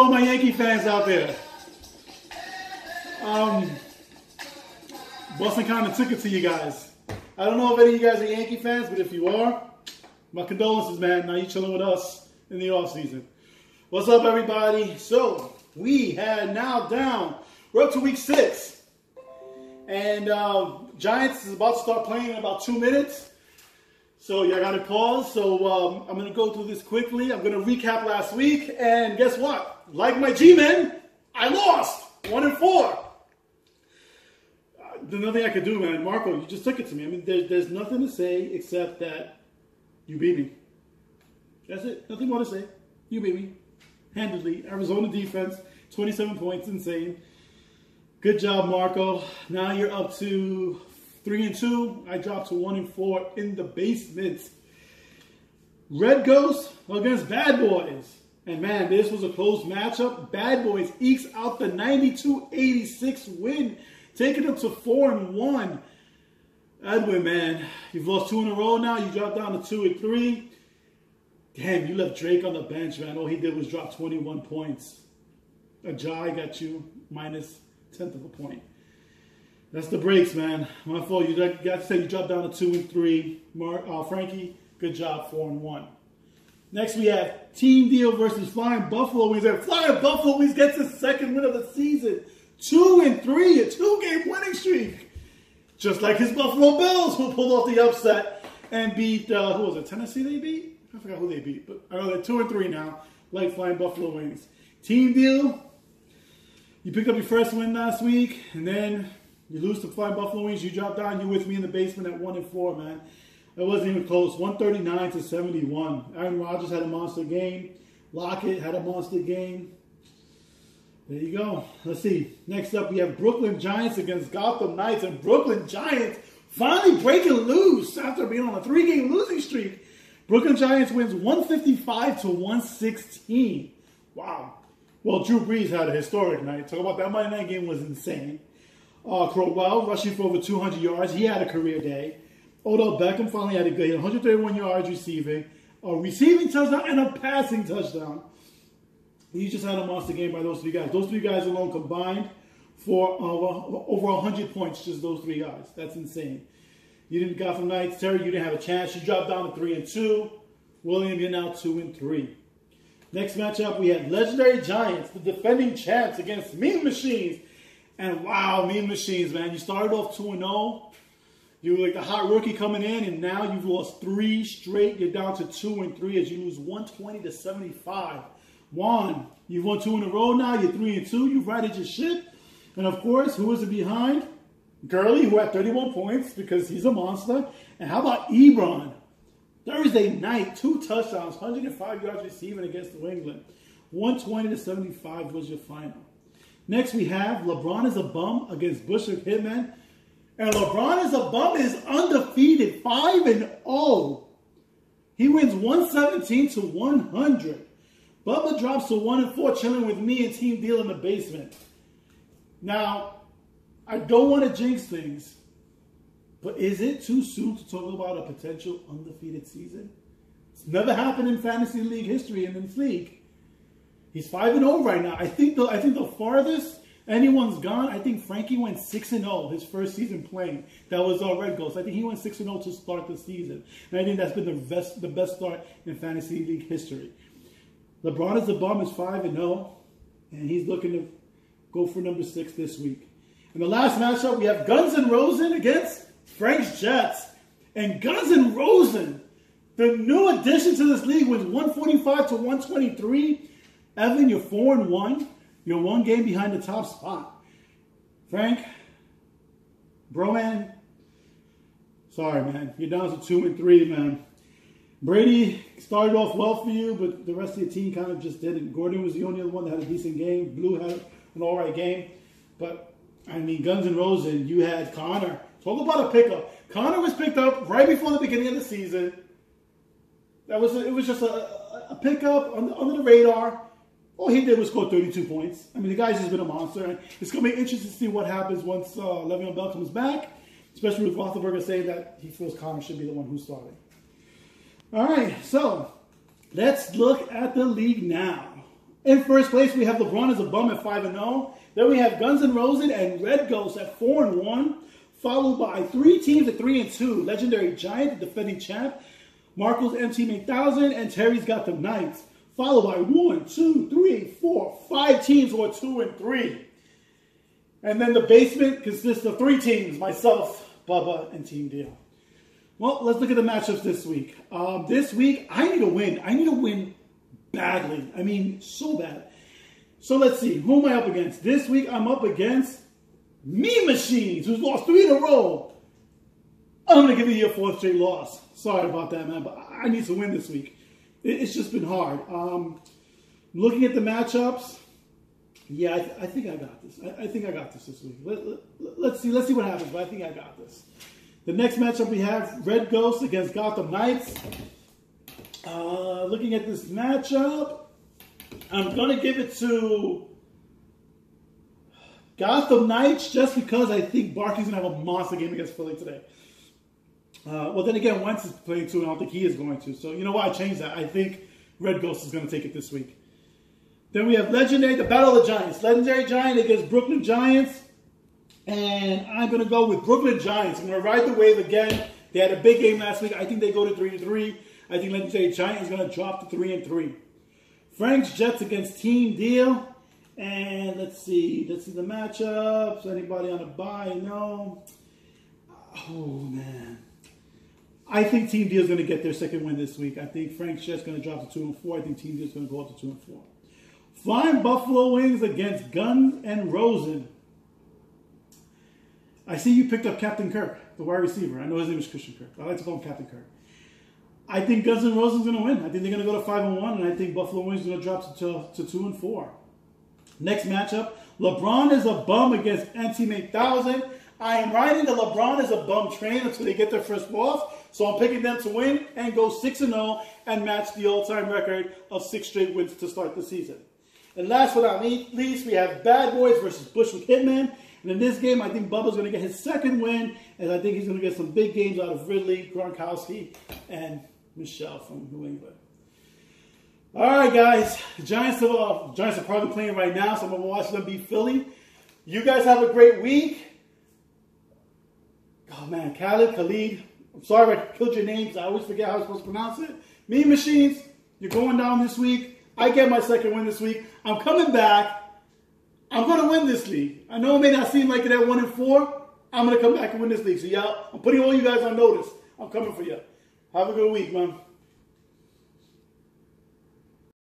all my Yankee fans out there. Boston kind of took it to you guys. I don't know if any of you guys are Yankee fans, but if you are, my condolences, man. Now you're chilling with us in the offseason. What's up, everybody? So, we're up to week 6. And Giants is about to start playing in about 2 minutes. So, y'all got to pause. So, I'm going to go through this quickly. I'm going to recap last week. And guess what? Like my G-Men, I lost 1-4. There's nothing I could do, man. Marco, you just took it to me. I mean, there's nothing to say except that you beat me. That's it. Nothing more to say. You beat me. Handedly. Arizona defense, 27 points. Insane. Good job, Marco. Now you're up to 3-2. I dropped to 1-4 in the basement. Red Ghost against Bad Boys. And man, this was a close matchup. Bad Boys ekes out the 92-86 win, taking them to 4-1. Edwin, man, you've lost 2 in a row now. You dropped down to 2-3. Damn, you left Drake on the bench, man. All he did was drop 21 points. Ajay got you minus 1/10 of a point. That's the breaks, man. My fault. You got to say you dropped down to 2-3. Frankie, good job, 4-1. Next, we have Team Deal versus Flying Buffalo Wings. And Flying Buffalo Wings gets his second win of the season. 2-3, a 2-game winning streak. Just like his Buffalo Bills, who pulled off the upset and beat, who was it, Tennessee they beat? I forgot who they beat, but I know they're 2-3 now, like Flying Buffalo Wings. Team Deal, you picked up your first win last week, and then you lose to Flying Buffalo Wings. You dropped down, you're with me in the basement at 1-4, man. It wasn't even close, 139-71. Aaron Rodgers had a monster game. Lockett had a monster game. There you go. Let's see. Next up, we have Brooklyn Giants against Gotham Knights. And Brooklyn Giants finally breaking loose after being on a 3-game losing streak. Brooklyn Giants wins 155-116. Wow. Well, Drew Brees had a historic night. Talk about that Monday night game was insane. Crowell rushing for over 200 yards. He had a career day. Odell Beckham finally had a good 131 yards receiving. A receiving touchdown and a passing touchdown. He just had a monster game by those 3 guys. Those 3 guys alone combined for over 100 points, just those 3 guys. That's insane. You didn't Gotham Knights. Terry, you didn't have a chance. You dropped down to 3-2. William, you're now 2-3. Next matchup, we had Legendary Giants, the defending champs, against Mean Machines. And wow, Mean Machines, man. You started off 2-0. You were like the hot rookie coming in, and now you've lost 3 straight. You're down to 2-3 as you lose 120-75. Juan, you've won 2 in a row now. You're 3-2. You've righted your ship. And of course, who is it behind? Gurley, who had 31 points because he's a monster. And how about Ebron? Thursday night, 2 touchdowns, 105 yards receiving against New England. 120-75 was your final. Next, we have LeBron is a bum against Bushwick Hitman. And LeBron is a bum is undefeated, 5-0. He wins 117-100. Bubba drops to 1-4, chilling with me and Team Deal in the basement. Now, I don't want to jinx things, but is it too soon to talk about a potential undefeated season? It's never happened in Fantasy League history in this league. He's 5-0 right now. I think the farthest anyone's gone, I think Frankie went 6-0 his first season playing. That was Red Ghost. I think he went 6-0 to start the season. And I think that's been the best start in Fantasy League history. LeBron is a bum, is 5-0, and he's looking to go for number 6 this week. In the last matchup, we have Guns N' Rosen against Frank's Jets. And Guns N' Rosen, the new addition to this league, wins 145-123. Evan, you're 4-1. You're 1 game behind the top spot. Frank, bro, man, sorry, man. You're down to 2-3, man. Brady started off well for you, but the rest of your team kind of just didn't. Gordon was the only one that had a decent game. Blue had an all right game. But, I mean, Guns N' Roses, you had Connor. Talk about a pickup. Connor was picked up right before the beginning of the season. It was just a pickup under the radar. All he did was score 32 points. I mean, the guy's just been a monster. And it's going to be interesting to see what happens once Le'Veon Bell comes back, especially with Roethlisberger saying that he feels Connor should be the one who's starting. All right, so let's look at the league now. In first place, we have LeBron as a bum at 5-0. Then we have Guns N' Roses and Red Ghost at 4-1. Followed by 3 teams at 3-2. Legendary Giant, the defending champ. Marco's MT 8000 and Terry's got the Knights. Followed by 1, 2, 3, 4, 5 teams who are 2-3. And then the basement consists of 3 teams, myself, Bubba, and Team Deal. Well, let's look at the matchups this week. This week, I need to win. I need to win badly. I mean, so bad. So let's see. Who am I up against? This week, I'm up against Mean Machines, who's lost 3 in a row. I'm going to give you your 4th straight loss. Sorry about that, man, but I need to win this week. It's just been hard. Looking at the matchups, yeah, I think I got this. I think I got this week. Let's see what happens, but I think I got this. The next matchup we have Red Ghost against Gotham Knights. Looking at this matchup, I'm going to give it to Gotham Knights just because I think Barkley's going to have a monster game against Philly today. Well, then again, Wentz is playing too, and I don't think he is going to. So, you know what? I changed that. I think Red Ghost is going to take it this week. Then we have the Battle of the Giants. Legendary Giant against Brooklyn Giants. And I'm going to go with Brooklyn Giants. I'm going to ride the wave again. They had a big game last week. I think they go to 3-3. I think Legendary Giant is going to drop to 3-3. Frank's Jets against Team Deal. And let's see the matchups. Anybody on a bye? No. Oh, man. I think Team Deal is going to get their second win this week. I think Frank's Jets going to drop to 2-4. I think Team Deal is going to go up to 2-4. Flying Buffalo Wings against Guns N' Roses. I see you picked up Captain Kirk, the wide receiver. I know his name is Christian Kirk. I like to call him Captain Kirk. I think Guns N' Roses is going to win. I think they're going to go to 5-1, and I think Buffalo Wings is going to drop to 2-4. Next matchup, LeBron is a bum against MT 8000. I am riding the LeBron as a bum train until they get their first loss. So I'm picking them to win and go 6-0 and match the all-time record of 6 straight wins to start the season. And last but not least, we have Bad Boys versus Bushwick Hitmen. And in this game, I think Bubba's going to get his second win, and I think he's going to get some big games out of Ridley, Gronkowski, and Michelle from New England. All right, guys. The Giants are probably playing right now, so I'm going to watch them beat Philly. You guys have a great week. Oh, man. Khalid. I'm sorry if I killed your names. I always forget how I'm supposed to pronounce it. Mean Machines, you're going down this week. I get my second win this week. I'm coming back. I'm going to win this league. I know it may not seem like it at 1-4. I'm going to come back and win this league. So, yeah, I'm putting all you guys on notice. I'm coming for you. Have a good week, man.